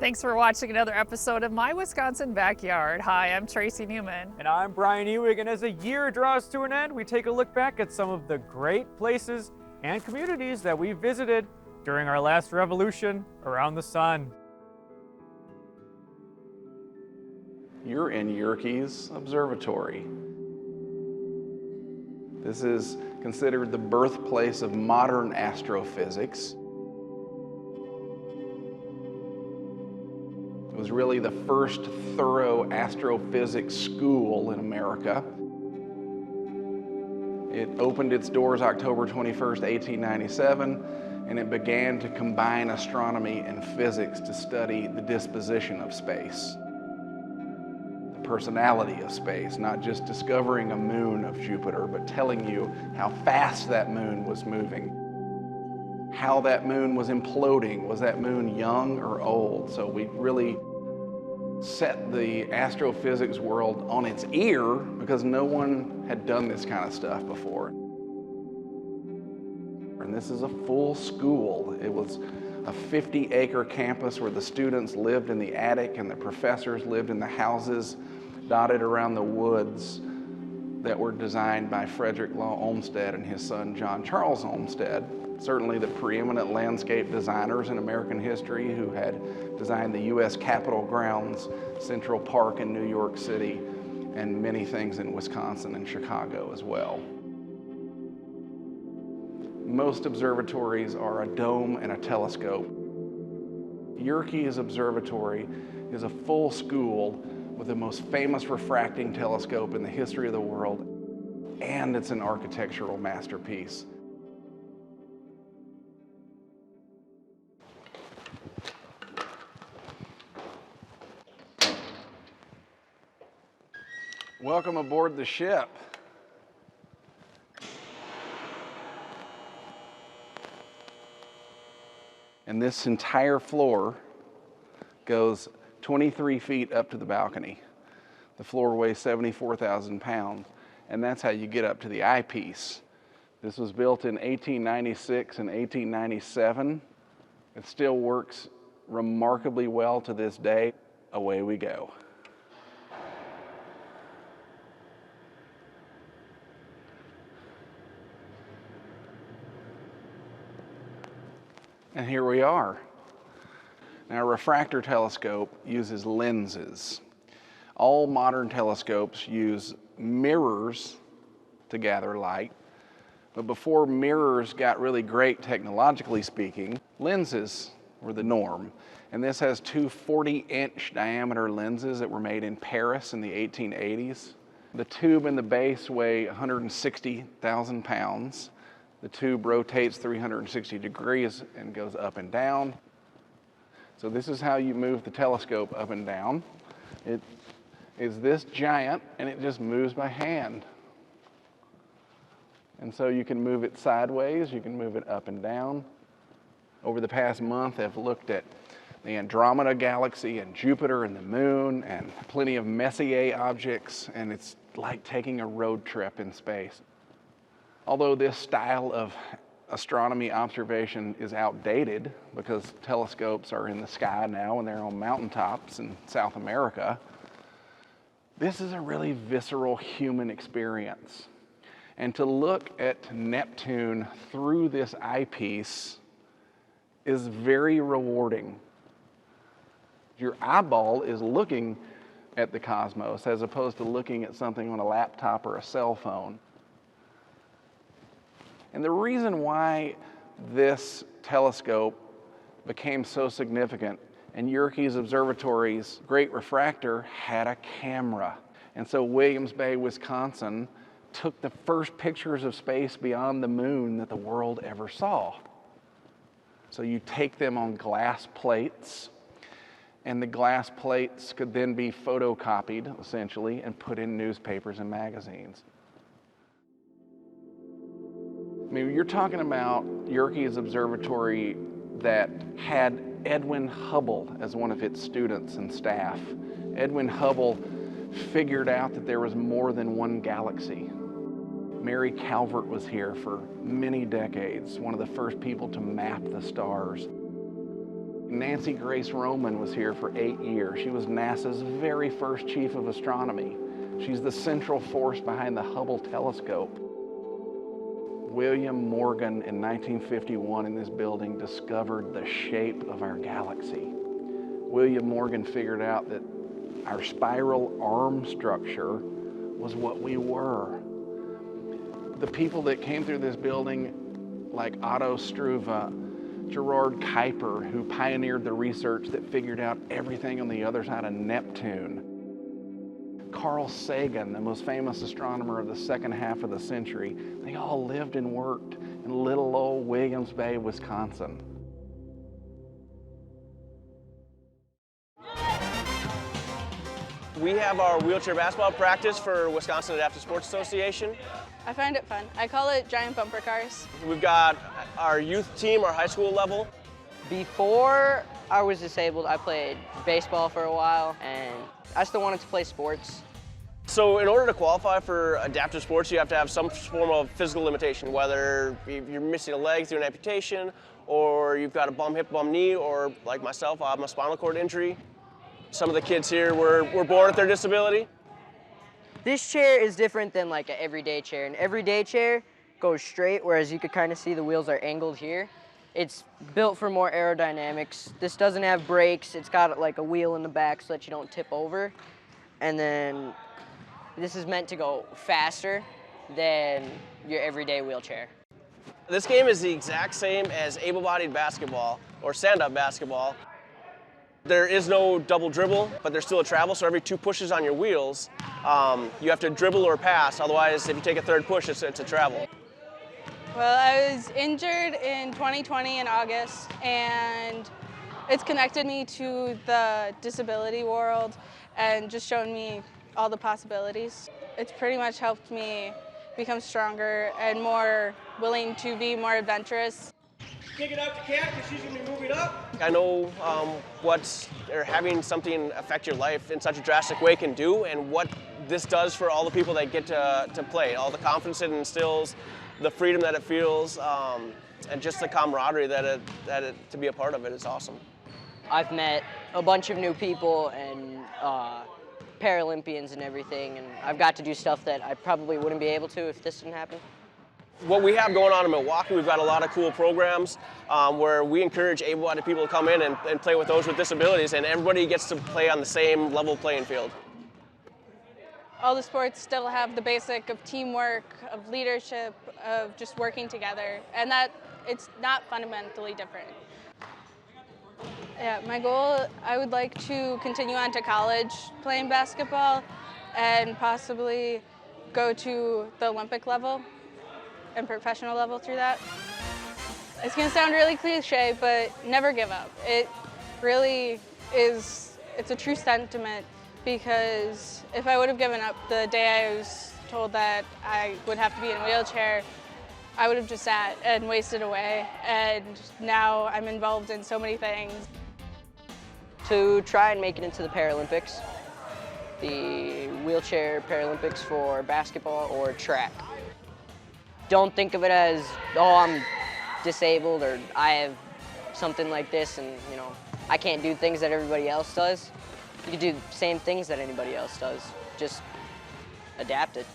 Thanks for watching another episode of My Wisconsin Backyard. Hi, I'm Tracy Newman. And I'm Brian Ewig, and as the year draws to an end, we take a look back at some of the great places and communities that we visited during our last revolution around the sun. You're in Yerkes Observatory. This is considered the birthplace of modern astrophysics. It was really the first thorough astrophysics school in America. It opened its doors October 21st, 1897, and it began to combine astronomy and physics to study the disposition of space, the personality of space, not just discovering a moon of Jupiter, but telling you how fast that moon was moving, how that moon was imploding. Was that moon young or old? So we really set the astrophysics world on its ear because no one had done this kind of stuff before. And this is a full school. It was a 50-acre campus where the students lived in the attic and the professors lived in the houses dotted around the woods that were designed by Frederick Law Olmsted and his son John Charles Olmsted, certainly the preeminent landscape designers in American history who had designed the U.S. Capitol grounds, Central Park in New York City, and many things in Wisconsin and Chicago as well. Most observatories are a dome and a telescope. Yerkes Observatory is a full school with the most famous refracting telescope in the history of the world, and it's an architectural masterpiece. Welcome aboard the ship. And this entire floor goes 23 feet up to the balcony. The floor weighs 74,000 pounds, and that's how you get up to the eyepiece. This was built in 1896 and 1897. It still works remarkably well to this day. Away we go. And here we are. Now, a refractor telescope uses lenses. All modern telescopes use mirrors to gather light. But before mirrors got really great technologically speaking, lenses were the norm. And this has two 40-inch diameter lenses that were made in Paris in the 1880s. The tube and the base weigh 160,000 pounds. The tube rotates 360 degrees and goes up and down. So this is how you move the telescope up and down. It is this giant, and it just moves by hand. And so you can move it sideways, you can move it up and down. Over the past month, I've looked at the Andromeda galaxy and Jupiter and the moon and plenty of Messier objects, and it's like taking a road trip in space. Although this style of astronomy observation is outdated because telescopes are in the sky now and they're on mountaintops in South America, this is a really visceral human experience. And to look at Neptune through this eyepiece is very rewarding. Your eyeball is looking at the cosmos as opposed to looking at something on a laptop or a cell phone. And the reason why this telescope became so significant, and Yerkes Observatory's great refractor had a camera. And so Williams Bay, Wisconsin took the first pictures of space beyond the moon that the world ever saw. So you take them on glass plates, and the glass plates could then be photocopied, essentially, and put in newspapers and magazines. I mean, you're talking about Yerkes Observatory that had Edwin Hubble as one of its students and staff. Edwin Hubble figured out that there was more than one galaxy. Mary Calvert was here for many decades, one of the first people to map the stars. Nancy Grace Roman was here for 8 years. She was NASA's very first chief of astronomy. She's the central force behind the Hubble telescope. William Morgan in 1951 in this building discovered the shape of our galaxy. William Morgan figured out that our spiral arm structure was what we were. The people that came through this building, like Otto Struve, Gerard Kuiper, who pioneered the research that figured out everything on the other side of Neptune. Carl Sagan, the most famous astronomer of the second half of the century, they all lived and worked in little old Williams Bay, Wisconsin. We have our wheelchair basketball practice for Wisconsin Adaptive Sports Association. I find it fun. I call it giant bumper cars. We've got our youth team, our high school level. Before I was disabled, I played baseball for a while, and I still wanted to play sports. So in order to qualify for adaptive sports, you have to have some form of physical limitation, whether you're missing a leg through an amputation, or you've got a bum hip, bum knee, or like myself, I have a spinal cord injury. Some of the kids here were born with their disability. This chair is different than like an everyday chair. An everyday chair goes straight, whereas you could kind of see the wheels are angled here. It's built for more aerodynamics. This doesn't have brakes. It's got like a wheel in the back so that you don't tip over. And then this is meant to go faster than your everyday wheelchair. This game is the exact same as able-bodied basketball or stand-up basketball. There is no double dribble, but there's still a travel, so every 2 pushes on your wheels, you have to dribble or pass. Otherwise, if you take a third push, it's a travel. Well, I was injured in 2020 in August, and it's connected me to the disability world and just shown me all the possibilities. It's pretty much helped me become stronger and more willing to be more adventurous. Kick it out to Kat because she's going to be moving up. I know having something affect your life in such a drastic way can do, and what this does for all the people that get to play, all the confidence it instills, the freedom that it feels, and just the camaraderie that to be a part of it is awesome. I've met a bunch of new people and Paralympians and everything, and I've got to do stuff that I probably wouldn't be able to if this didn't happen. What we have going on in Milwaukee, we've got a lot of cool programs where we encourage able-bodied people to come in and play with those with disabilities, and everybody gets to play on the same level playing field. All the sports still have the basic of teamwork, of leadership, of just working together, and that it's not fundamentally different. Yeah, my goal, I would like to continue on to college playing basketball and possibly go to the Olympic level and professional level through that. It's gonna sound really cliche, but never give up. It really is, it's a true sentiment, because if I would have given up the day I was told that I would have to be in a wheelchair, I would have just sat and wasted away, and now I'm involved in so many things. To try and make it into the Paralympics, the wheelchair Paralympics for basketball or track. Don't think of it as, oh, I'm disabled or I have something like this and, you know, I can't do things that everybody else does. You can do the same things that anybody else does, just adapt it.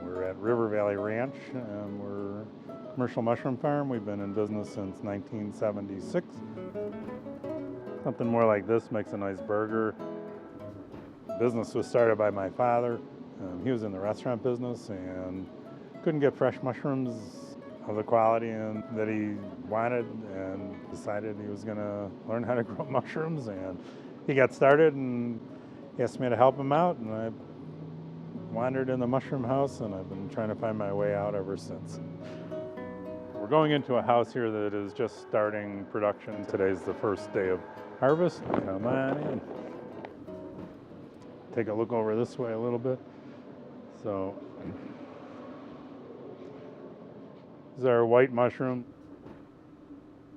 We're at River Valley Ranch, and we're a commercial mushroom farm. We've been in business since 1976. Something more like this makes a nice burger. The business was started by my father. He was in the restaurant business and couldn't get fresh mushrooms of the quality and that he wanted, and decided he was going to learn how to grow mushrooms. And he got started and he asked me to help him out, and I wandered in the mushroom house, and I've been trying to find my way out ever since. We're going into a house here that is just starting production. Today's the first day of harvest. Come on in. Take a look over this way a little bit. So, this is our white mushroom.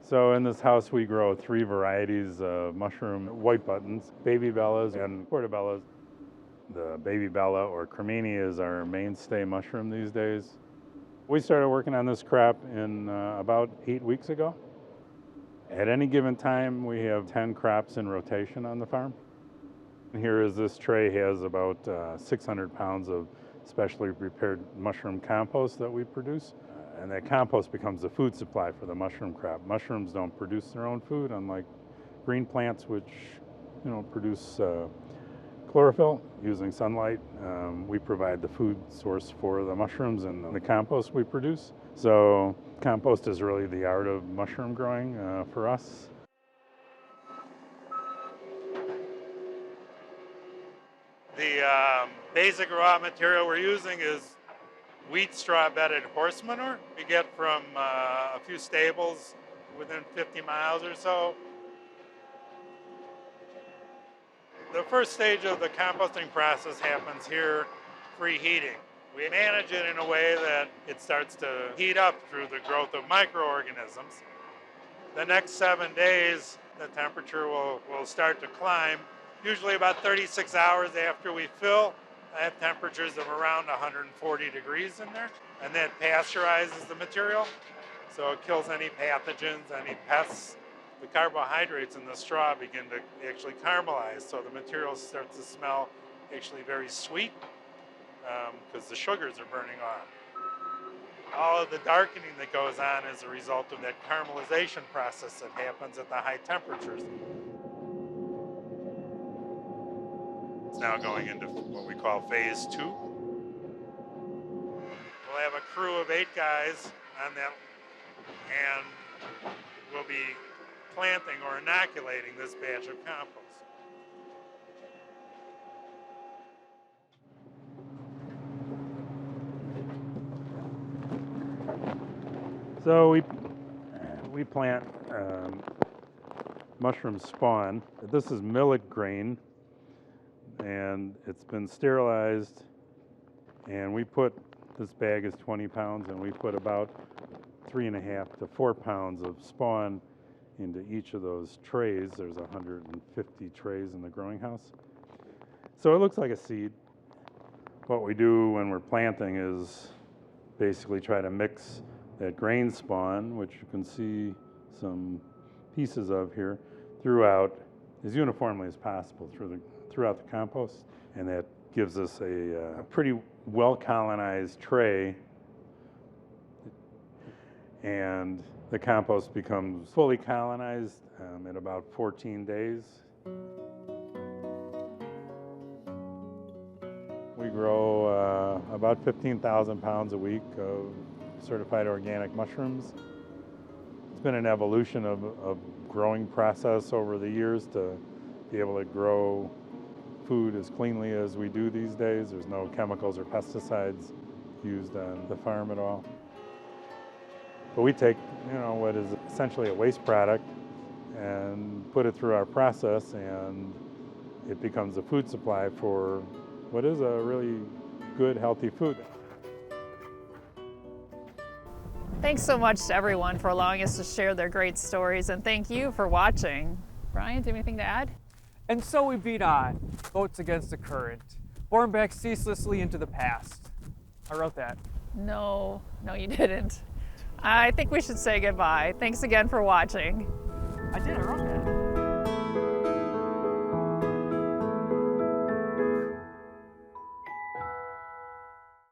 So in this house we grow 3 varieties of mushroom: white buttons, baby bellas, and portobellas. The baby bella or cremini is our mainstay mushroom these days. We started working on this crop in about 8 weeks ago. At any given time, we have 10 crops in rotation on the farm. Here is this tray has about 600 pounds of specially prepared mushroom compost that we produce. And that compost becomes the food supply for the mushroom crop. Mushrooms don't produce their own food, unlike green plants, which produce chlorophyll using sunlight. We provide the food source for the mushrooms and the compost we produce. So compost is really the art of mushroom growing for us. The basic raw material we're using is wheat straw bedded horse manure we get from a few stables within 50 miles or so. The first stage of the composting process happens here, free heating. We manage it in a way that it starts to heat up through the growth of microorganisms. The next 7 days, the temperature will start to climb. Usually about 36 hours after we fill, I have temperatures of around 140 degrees in there, and that pasteurizes the material, so it kills any pathogens, any pests. The carbohydrates in the straw begin to actually caramelize, so the material starts to smell actually very sweet because the sugars are burning off. All of the darkening that goes on is a result of that caramelization process that happens at the high temperatures. It's now going into what we call phase 2. We'll have a crew of 8 guys on that, and we'll be planting or inoculating this batch of compost. So we plant mushroom spawn. This is millet grain, and it's been sterilized, and this bag is 20 pounds, and we put about 3.5 to 4 pounds of spawn into each of those trays. There's 150 trays in the growing house. So it looks like a seed. What we do when we're planting is basically try to mix that grain spawn, which you can see some pieces of here, throughout as uniformly as possible throughout the compost. And that gives us a pretty well colonized tray, and the compost becomes fully colonized in about 14 days. We grow about 15,000 pounds a week of certified organic mushrooms. It's been an evolution of growing process over the years to be able to grow food as cleanly as we do these days. There's no chemicals or pesticides used on the farm at all. But we take, what is essentially a waste product and put it through our process, and it becomes a food supply for what is a really good, healthy food. Thanks so much to everyone for allowing us to share their great stories, and thank you for watching. Brian, do you have anything to add? And so we beat on, boats against the current, borne back ceaselessly into the past. I wrote that. No, you didn't. I think we should say goodbye. Thanks again for watching. I wrote that.